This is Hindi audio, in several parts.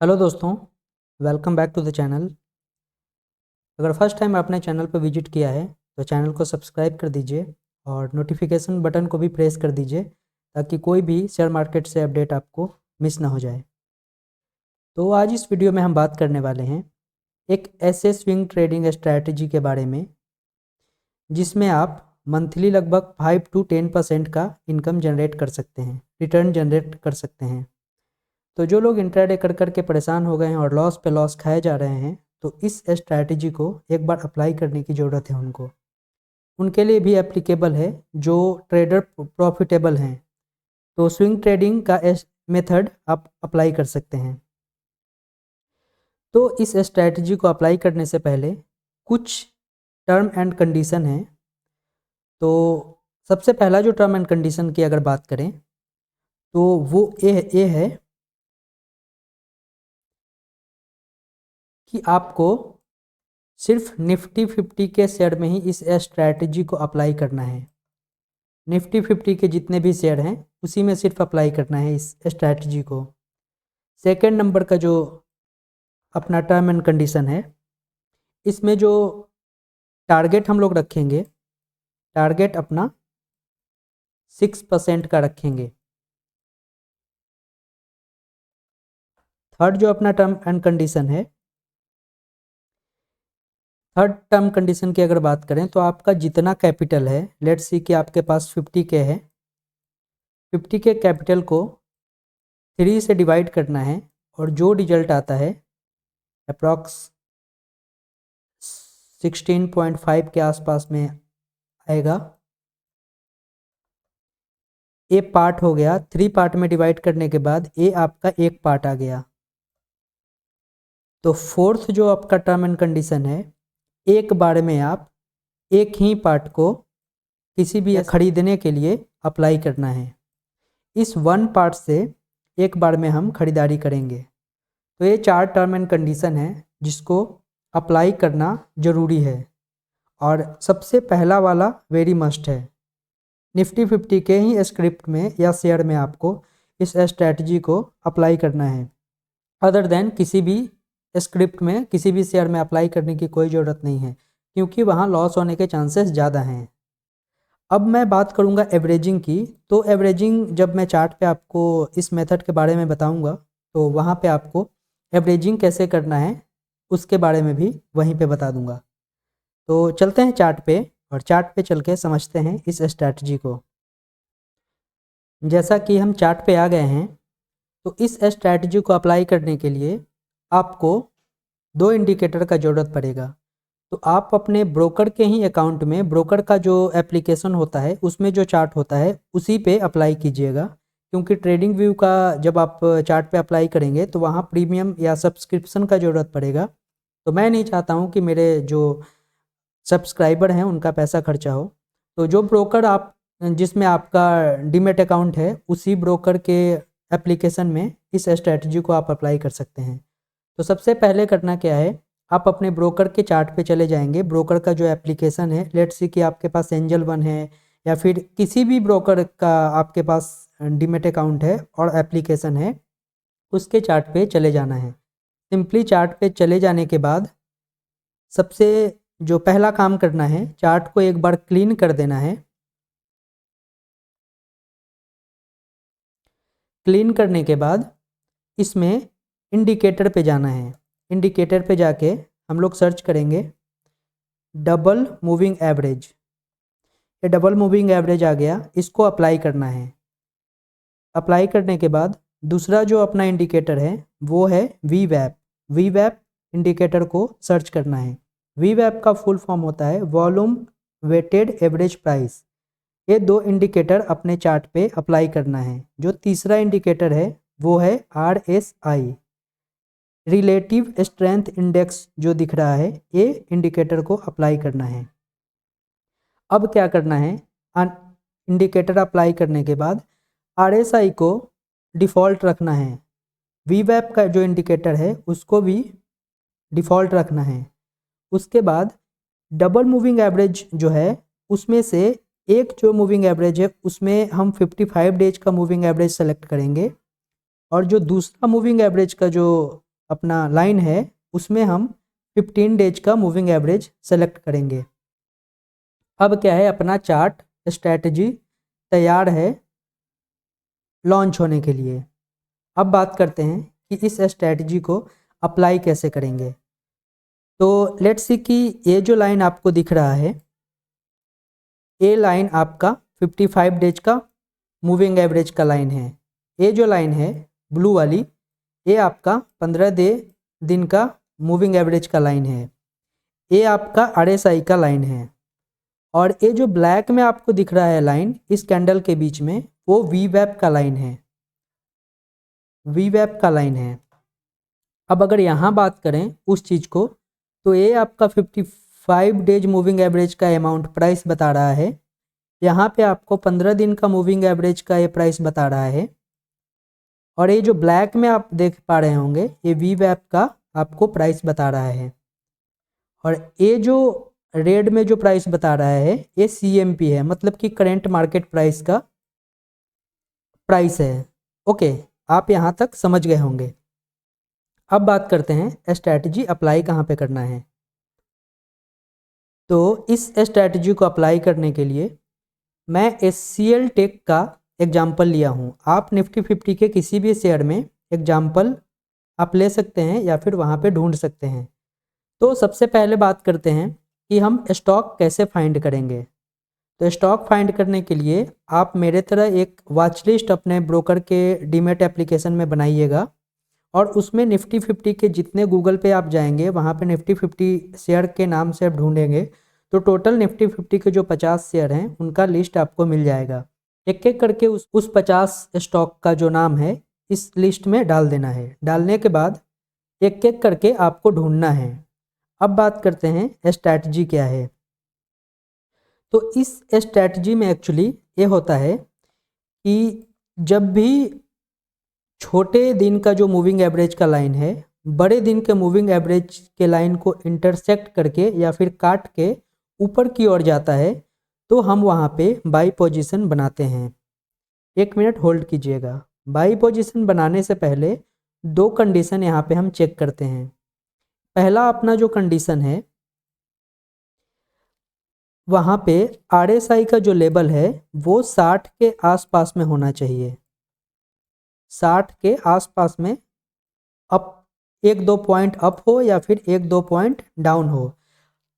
हेलो दोस्तों, welcome back to the channel. अगर फर्स्ट टाइम आपने चैनल पर विजिट किया है तो चैनल को सब्सक्राइब कर दीजिए और नोटिफिकेशन बटन को भी प्रेस कर दीजिए ताकि कोई भी शेयर मार्केट से अपडेट आपको मिस ना हो जाए। तो आज इस वीडियो में हम बात करने वाले हैं एक ऐसे स्विंग ट्रेडिंग स्ट्रैटेजी के बारे में जिसमें आप मंथली लगभग 5 to 10% का इनकम जनरेट कर सकते हैं, रिटर्न जनरेट कर सकते हैं। तो जो लोग इंट्राडे कर कर के परेशान हो गए हैं और लॉस पे लॉस खाए जा रहे हैं, तो इस स्ट्रैटेजी को एक बार अप्लाई करने की ज़रूरत है उनको। उनके लिए भी एप्लीकेबल है जो ट्रेडर प्रॉफिटेबल हैं। तो स्विंग ट्रेडिंग का मेथड आप अप्लाई कर सकते हैं। तो इस स्ट्रैटेजी को अप्लाई करने से पहले कुछ टर्म एंड कंडीशन है। तो सबसे पहला जो टर्म एंड कंडीशन की अगर बात करें तो वो ये है कि आपको सिर्फ निफ्टी 50 के शेयर में ही इस स्ट्रैटेजी को अप्लाई करना है। निफ्टी 50 के जितने भी शेयर हैं उसी में सिर्फ अप्लाई करना है इस स्ट्रैटेजी को। सेकंड नंबर का जो अपना टर्म एंड कंडीशन है, इसमें जो टारगेट हम लोग रखेंगे, टारगेट अपना 6% का रखेंगे। थर्ड जो अपना टर्म एंड कंडीशन है, थर्ड टर्म कंडीशन की अगर बात करें तो आपका जितना कैपिटल है, लेट्स सी कि आपके पास 50K है, 50K कैपिटल को 3 से डिवाइड करना है और जो रिजल्ट आता है अप्रॉक्स 16.5 के आसपास में आएगा। ए पार्ट हो गया, 3 पार्ट में डिवाइड करने के बाद ए आपका एक पार्ट आ गया। तो फोर्थ जो आपका टर्म एंड कंडीशन है, एक बार में आप एक ही पार्ट को किसी भी खरीदने के लिए अप्लाई करना है। इस वन पार्ट से एक बार में हम खरीदारी करेंगे। तो ये 4 टर्म एंड कंडीशन है जिसको अप्लाई करना ज़रूरी है। और सबसे पहला वाला वेरी मस्ट है। निफ्टी 50 के ही स्क्रिप्ट में या शेयर में आपको इस स्ट्रैटेजी को अप्लाई करना है। अदर देन किसी भी स्क्रिप्ट में, किसी भी शेयर में अप्लाई करने की कोई ज़रूरत नहीं है, क्योंकि वहाँ लॉस होने के चांसेस ज़्यादा हैं। अब मैं बात करूँगा एवरेजिंग की। तो एवरेजिंग जब मैं चार्ट पे आपको इस मेथड के बारे में बताऊँगा तो वहाँ पे आपको एवरेजिंग कैसे करना है उसके बारे में भी वहीं पे बता दूँगा। तो चलते हैं चार्ट पे और चार्ट पे चल के समझते हैं इस स्ट्रैटेजी को। जैसा कि हम चार्ट पे आ गए हैं, तो इस स्ट्रैटेजी को अप्लाई करने के लिए आपको 2 इंडिकेटर का ज़रूरत पड़ेगा। तो आप अपने ब्रोकर के ही अकाउंट में, ब्रोकर का जो एप्लीकेशन होता है उसमें जो चार्ट होता है उसी पे अप्लाई कीजिएगा, क्योंकि ट्रेडिंग व्यू का जब आप चार्ट पे अप्लाई करेंगे तो वहाँ प्रीमियम या सब्सक्रिप्शन का ज़रूरत पड़ेगा। तो मैं नहीं चाहता हूँ कि मेरे जो सब्सक्राइबर हैं उनका पैसा खर्चा हो। तो जो ब्रोकर आप, जिसमें आपका डीमेट अकाउंट है, उसी ब्रोकर के एप्लीकेशन में इस स्ट्रैटेजी को आप अप्लाई कर सकते हैं। तो सबसे पहले करना क्या है, आप अपने ब्रोकर के चार्ट पे चले जाएंगे। ब्रोकर का जो एप्लीकेशन है, लेट्स सी कि आपके पास एंजल वन है या फिर किसी भी ब्रोकर का आपके पास डीमेट अकाउंट है और एप्लीकेशन है, उसके चार्ट पे चले जाना है। सिंपली चार्ट पे चले जाने के बाद सबसे जो पहला काम करना है, चार्ट को एक बार क्लीन कर देना है। क्लीन करने के बाद इसमें इंडिकेटर पे जाना है। इंडिकेटर पे जाके हम लोग सर्च करेंगे डबल मूविंग एवरेज। ये डबल मूविंग एवरेज आ गया, इसको अप्लाई करना है। अप्लाई करने के बाद दूसरा जो अपना इंडिकेटर है वो है वी वैप। वी वैप इंडिकेटर को सर्च करना है। वी वैप का फुल फॉर्म होता है वॉल्यूम वेटेड एवरेज प्राइस। ये 2 इंडिकेटर अपने चार्ट पे अप्लाई करना है। जो तीसरा इंडिकेटर है वो है RSI, रिलेटिव स्ट्रेंथ इंडेक्स जो दिख रहा है, ये इंडिकेटर को अप्लाई करना है। अब क्या करना है, इंडिकेटर अप्लाई करने के बाद RSI को डिफ़ॉल्ट रखना है। वीवैप का जो इंडिकेटर है उसको भी डिफ़ॉल्ट रखना है। उसके बाद डबल मूविंग एवरेज जो है उसमें से एक जो मूविंग एवरेज है उसमें हम 55 डेज का मूविंग एवरेज सेलेक्ट करेंगे, और जो दूसरा मूविंग एवरेज का जो अपना लाइन है उसमें हम 15 डेज का मूविंग एवरेज सेलेक्ट करेंगे। अब क्या है, अपना चार्ट स्ट्रैटेजी तैयार है लॉन्च होने के लिए। अब बात करते हैं कि इस स्ट्रैटेजी को अप्लाई कैसे करेंगे। तो लेट्स सी कि ये जो लाइन आपको दिख रहा है, ये लाइन आपका 55 डेज का मूविंग एवरेज का लाइन है। ये जो लाइन है ब्लू वाली, ये आपका 15 दिन का मूविंग एवरेज का लाइन है। ये आपका RSI का लाइन है। और ये जो ब्लैक में आपको दिख रहा है लाइन इस कैंडल के बीच में, वो VWAP का लाइन है, VWAP का लाइन है। अब अगर यहाँ बात करें उस चीज़ को, तो ये आपका 55 डेज मूविंग एवरेज का अमाउंट प्राइस बता रहा है। यहाँ पे आपको 15 दिन का मूविंग एवरेज का ये प्राइस बता रहा है। और ये जो ब्लैक में आप देख पा रहे होंगे, ये VWAP का आपको प्राइस बता रहा है। और ये जो रेड में जो प्राइस बता रहा है, ये CMP है, मतलब कि करेंट मार्केट प्राइस का प्राइस है। ओके, आप यहाँ तक समझ गए होंगे। अब बात करते हैं स्ट्रैटेजी अप्लाई कहाँ पे करना है। तो इस स्ट्रैटेजी को अप्लाई करने के लिए मैं SCL टेक का एग्जाम्पल लिया हूँ। आप निफ्टी 50 के किसी भी शेयर में एग्जाम्पल आप ले सकते हैं या फिर वहाँ पे ढूंढ सकते हैं। तो सबसे पहले बात करते हैं कि हम स्टॉक कैसे फाइंड करेंगे। तो स्टॉक फाइंड करने के लिए आप मेरे तरह एक वॉच लिस्ट अपने ब्रोकर के डीमेट एप्लीकेशन में बनाइएगा और उसमें निफ्टी 50 के जितने गूगल पे आप जाएंगे वहाँ पे निफ्टी 50 शेयर के नाम से आप ढूंढेंगे तो टोटल निफ्टी 50 के जो 50 शेयर हैं उनका लिस्ट आपको मिल जाएगा। एक एक करके उस 50 स्टॉक का जो नाम है इस लिस्ट में डाल देना है। डालने के बाद एक एक करके आपको ढूंढना है। अब बात करते हैं स्ट्रैटेजी क्या है। तो इस स्ट्रैटेजी में एक्चुअली ये होता है कि जब भी छोटे दिन का जो मूविंग एवरेज का लाइन है बड़े दिन के मूविंग एवरेज के लाइन को इंटरसेक्ट करके या फिर काट के ऊपर की ओर जाता है तो हम वहाँ पे बाई पोजीशन बनाते हैं। 1 मिनट होल्ड कीजिएगा। बाई पोजीशन बनाने से पहले 2 कंडीशन यहाँ पे हम चेक करते हैं। पहला अपना जो कंडीशन है वहाँ पे RSI का जो लेवल है वो 60 के आसपास में होना चाहिए। 60 के आसपास में अप 1-2 पॉइंट अप हो या फिर 1-2 पॉइंट डाउन हो।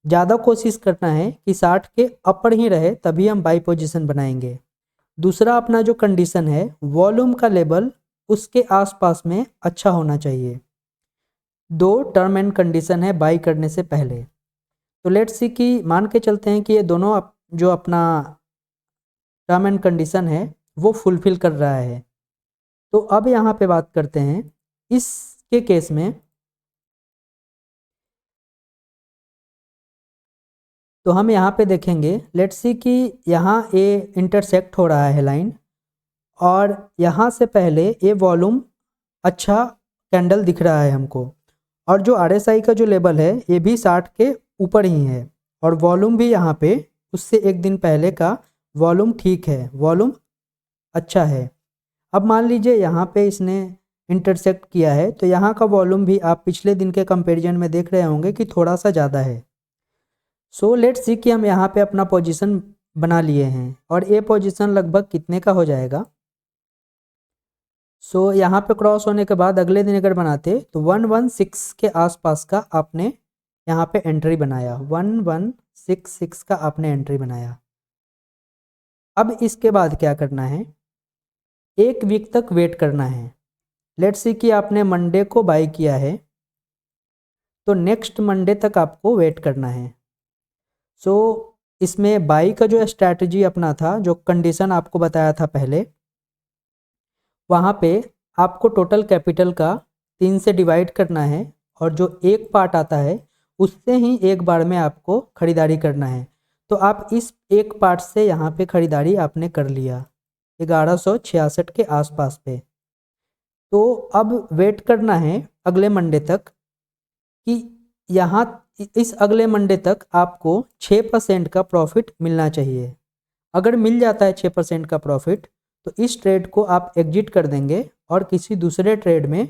ज़्यादा कोशिश करना है कि 60 के अपर ही रहे, तभी हम बाई पोजीशन बनाएंगे। दूसरा अपना जो कंडीशन है वॉल्यूम का लेवल उसके आसपास में अच्छा होना चाहिए। 2 टर्म एंड कंडीशन है बाई करने से पहले। तो लेट्स सी कि मान के चलते हैं कि ये दोनों जो अपना टर्म एंड कंडीशन है वो फुलफिल कर रहा है। तो अब यहाँ पे बात करते हैं इसके केस में। तो हम यहाँ पे देखेंगे, लेट्स सी कि यहाँ ये इंटरसेक्ट हो रहा है लाइन और यहाँ से पहले ये वॉल्यूम अच्छा कैंडल दिख रहा है हमको और जो RSI का जो लेवल है ये भी 60 के ऊपर ही है और वॉल्यूम भी यहाँ पे उससे एक दिन पहले का वॉल्यूम ठीक है, वॉल्यूम अच्छा है। अब मान लीजिए यहाँ पे इसने इंटरसेक्ट किया है तो यहाँ का वॉल्यूम भी आप पिछले दिन के कंपैरिजन में देख रहे होंगे कि थोड़ा सा ज़्यादा है। सो लेट्स सी कि हम यहाँ पे अपना पोजीशन बना लिए हैं और ये पोजीशन लगभग कितने का हो जाएगा। सो यहाँ पे क्रॉस होने के बाद अगले दिन अगर बनाते तो 116 के आसपास का आपने यहाँ पे एंट्री बनाया, 1166 का आपने एंट्री बनाया। अब इसके बाद क्या करना है, 1 वीक तक वेट करना है। लेट्स सी कि आपने मंडे को बाई किया है तो नेक्स्ट मंडे तक आपको वेट करना है। सो इसमें बाई का जो स्ट्रैटेजी अपना था, जो कंडीशन आपको बताया था पहले, वहाँ पे आपको टोटल कैपिटल का 3 से डिवाइड करना है और जो एक पार्ट आता है उससे ही एक बार में आपको ख़रीदारी करना है। तो आप इस एक पार्ट से यहाँ पे ख़रीदारी आपने कर लिया 1166 के आसपास पे। तो अब वेट करना है अगले मंडे तक कि यहाँ इस अगले मंडे तक आपको 6% का प्रॉफिट मिलना चाहिए। अगर मिल जाता है 6% का प्रॉफिट तो इस ट्रेड को आप एग्जिट कर देंगे और किसी दूसरे ट्रेड में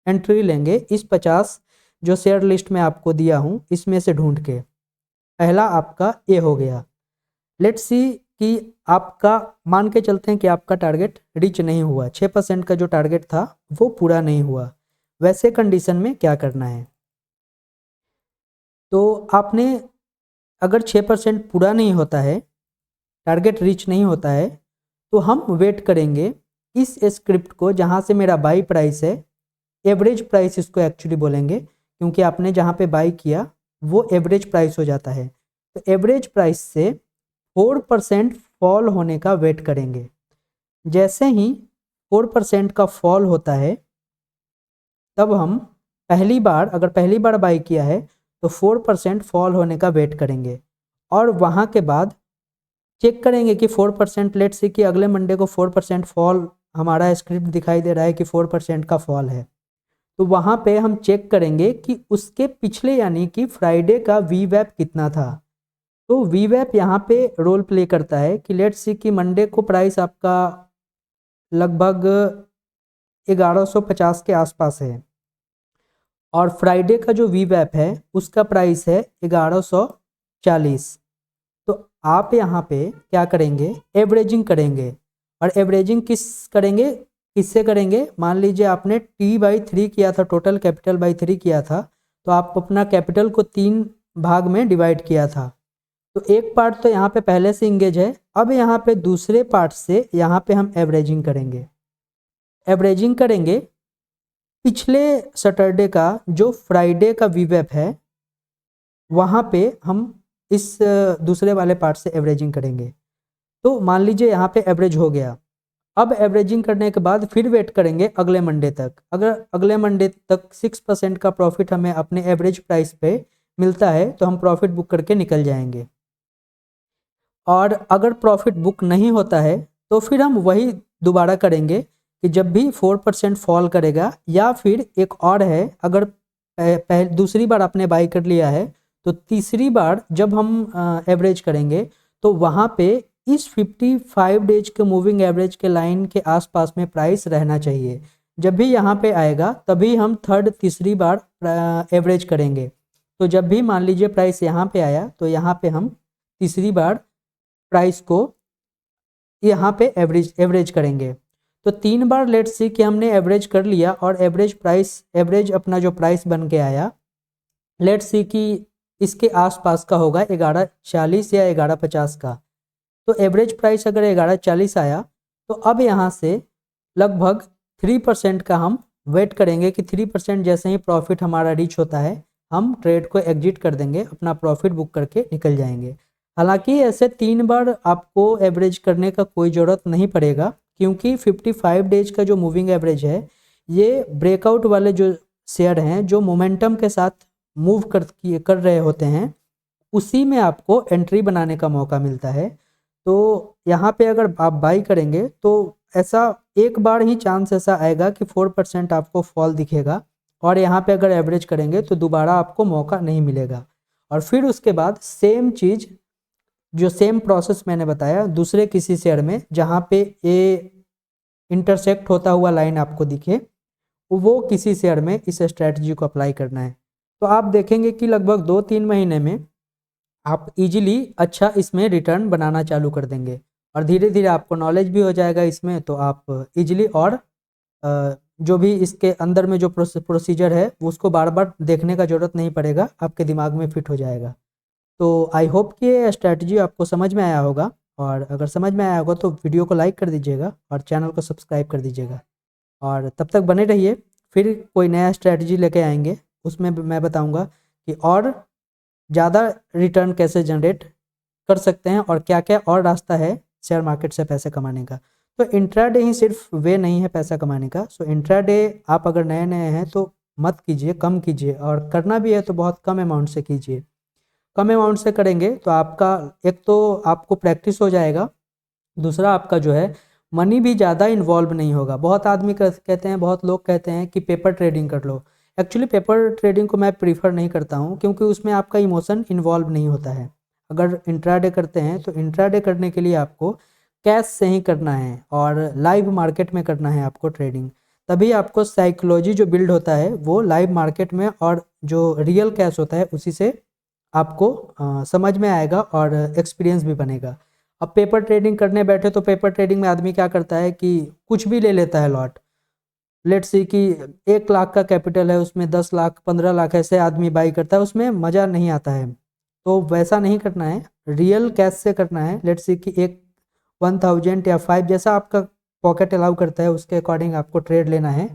एंट्री लेंगे इस 50 जो शेयर लिस्ट में आपको दिया हूँ इसमें से ढूंढ के। पहला आपका ए हो गया। लेट्स सी कि आपका मान के चलते हैं कि आपका टारगेट रीच नहीं हुआ, 6% का जो टारगेट था वो पूरा नहीं हुआ। वैसे कंडीशन में क्या करना है, तो आपने अगर 6% पूरा नहीं होता है, टारगेट रीच नहीं होता है, तो हम वेट करेंगे इस स्क्रिप्ट को जहाँ से मेरा बाई प्राइस है, एवरेज प्राइस इसको एक्चुअली बोलेंगे क्योंकि आपने जहाँ पे बाई किया वो एवरेज प्राइस हो जाता है। तो एवरेज प्राइस से 4% फॉल होने का वेट करेंगे। जैसे ही 4% का फॉल होता है तब हम अगर पहली बार बाई किया है तो 4% फॉल होने का वेट करेंगे और वहाँ के बाद चेक करेंगे कि 4%, लेट्स से कि अगले मंडे को 4% फॉल, हमारा स्क्रिप्ट दिखाई दे रहा है कि 4% का फॉल है, तो वहाँ पे हम चेक करेंगे कि उसके पिछले यानी कि फ्राइडे का वी वैप कितना था। तो वी वैप यहाँ पे रोल प्ले करता है कि लेट्स सी कि मंडे को प्राइस आपका लगभग 1150 के आसपास है और फ्राइडे का जो वी वैप है उसका प्राइस है 1140। तो आप यहाँ पे क्या करेंगे, एवरेजिंग करेंगे। और एवरेजिंग किससे करेंगे, मान लीजिए आपने T/3 किया था, टोटल कैपिटल बाई 3 किया था, तो आप अपना कैपिटल को 3 भाग में डिवाइड किया था। तो एक पार्ट तो यहाँ पे पहले से इंगेज है, अब यहाँ पे दूसरे पार्ट से यहाँ पे हम एवरेजिंग करेंगे पिछले सैटरडे का जो फ्राइडे का वीवैप है वहाँ पे हम इस दूसरे वाले पार्ट से एवरेजिंग करेंगे। तो मान लीजिए यहाँ पे एवरेज हो गया। अब एवरेजिंग करने के बाद फिर वेट करेंगे अगले मंडे तक। अगर अगले मंडे तक 6% का प्रॉफिट हमें अपने एवरेज प्राइस पे मिलता है तो हम प्रॉफिट बुक करके निकल जाएंगे। और अगर प्रॉफिट बुक नहीं होता है तो फिर हम वही दोबारा करेंगे कि जब भी 4% फॉल करेगा, या फिर एक और है, अगर दूसरी बार आपने बाई कर लिया है तो तीसरी बार जब हम एवरेज करेंगे तो वहाँ पे इस 55 डेज के मूविंग एवरेज के लाइन के आसपास में प्राइस रहना चाहिए। जब भी यहाँ पे आएगा तभी हम तीसरी बार एवरेज करेंगे। तो जब भी मान लीजिए प्राइस यहाँ पे आया तो यहाँ पे हम तीसरी बार प्राइस को यहाँ पे एवरेज करेंगे। तो 3 बार लेट्स सी कि हमने एवरेज कर लिया और एवरेज अपना जो प्राइस बन के आया, लेट्स सी कि इसके आसपास का होगा 1140 या 1150 का। तो एवरेज प्राइस अगर 1140 आया तो अब यहाँ से लगभग 3% का हम वेट करेंगे कि 3% जैसे ही प्रॉफिट हमारा रीच होता है हम ट्रेड को एग्जिट कर देंगे, अपना प्रॉफिट बुक करके निकल जाएंगे। हालांकि ऐसे 3 बार आपको एवरेज करने का कोई ज़रूरत नहीं पड़ेगा क्योंकि 55 डेज का जो मूविंग एवरेज है ये ब्रेकआउट वाले जो शेयर हैं जो मोमेंटम के साथ मूव कर रहे होते हैं उसी में आपको एंट्री बनाने का मौका मिलता है। तो यहाँ पे अगर आप बाई करेंगे तो ऐसा एक बार ही चांस ऐसा आएगा कि 4% आपको फॉल दिखेगा और यहाँ पे अगर एवरेज करेंगे तो दोबारा आपको मौका नहीं मिलेगा। और फिर उसके बाद सेम चीज़, जो सेम प्रोसेस मैंने बताया दूसरे किसी शेयर में जहाँ पे ए इंटरसेक्ट होता हुआ लाइन आपको दिखे, वो किसी शेयर में इस स्ट्रैटेजी को अप्लाई करना है। तो आप देखेंगे कि लगभग 2-3 महीने में आप इजीली अच्छा इसमें रिटर्न बनाना चालू कर देंगे और धीरे धीरे आपको नॉलेज भी हो जाएगा इसमें, तो आप इजीली और जो भी इसके अंदर में जो प्रोसीजर है वो उसको बार बार देखने का ज़रूरत नहीं पड़ेगा, आपके दिमाग में फिट हो जाएगा। तो आई होप कि ये स्ट्रैटेजी आपको समझ में आया होगा, और अगर समझ में आया होगा तो वीडियो को लाइक कर दीजिएगा और चैनल को सब्सक्राइब कर दीजिएगा। और तब तक बने रहिए, फिर कोई नया स्ट्रैटेजी लेके आएंगे, उसमें मैं बताऊंगा कि और ज़्यादा रिटर्न कैसे जनरेट कर सकते हैं और क्या क्या और रास्ता है शेयर मार्केट से पैसे कमाने का। तो इंट्राडे ही सिर्फ वे नहीं है पैसा कमाने का। सो इंट्राडे आप अगर नए नए हैं तो मत कीजिए, कम कीजिए, और करना भी है तो बहुत कम अमाउंट से कीजिए। कम अमाउंट से करेंगे तो आपका एक तो आपको प्रैक्टिस हो जाएगा, दूसरा आपका जो है मनी भी ज़्यादा इन्वॉल्व नहीं होगा। बहुत आदमी कहते हैं, बहुत लोग कहते हैं कि पेपर ट्रेडिंग कर लो। एक्चुअली पेपर ट्रेडिंग को मैं प्रीफर नहीं करता हूँ क्योंकि उसमें आपका इमोशन इन्वॉल्व नहीं होता है। अगर इंट्राडे करते हैं तो इंट्राडे करने के लिए आपको कैश से ही करना है और लाइव मार्केट में करना है आपको ट्रेडिंग, तभी आपको साइकोलॉजी जो बिल्ड होता है वो लाइव मार्केट में और जो रियल कैश होता है उसी से आपको समझ में आएगा और एक्सपीरियंस भी बनेगा। अब पेपर ट्रेडिंग करने बैठे तो पेपर ट्रेडिंग में आदमी क्या करता है कि कुछ भी ले लेता है लॉट। लेट्स सी कि 1 लाख का कैपिटल है, उसमें 10 लाख 15 लाख ऐसे आदमी बाई करता है, उसमें मज़ा नहीं आता है। तो वैसा नहीं करना है, रियल कैश से करना है। लेट्स सी कि एक 1000 या 5 जैसा आपका पॉकेट अलाउ करता है उसके अकॉर्डिंग आपको ट्रेड लेना है।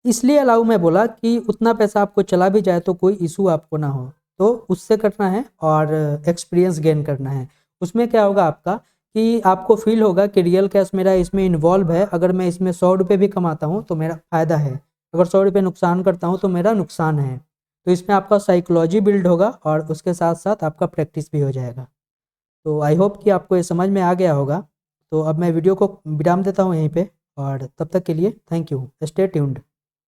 इसलिए अलाउ मैं बोला कि उतना पैसा आपको चला भी जाए तो कोई इशू आपको ना हो, तो उससे करना है और एक्सपीरियंस गेन करना है। उसमें क्या होगा आपका कि आपको फील होगा कि रियल कैश मेरा इसमें इन्वॉल्व है। अगर मैं इसमें 100 रुपये भी कमाता हूँ तो मेरा फ़ायदा है, अगर 100 रुपये नुकसान करता हूँ तो मेरा नुकसान है। तो इसमें आपका साइकोलॉजी बिल्ड होगा और उसके साथ साथ आपका प्रैक्टिस भी हो जाएगा। तो आई होप कि आपको ये समझ में आ गया होगा। तो अब मैं वीडियो को विराम देता हूँ यहीं पे, और तब तक के लिए थैंक यू, स्टे ट्यून्ड।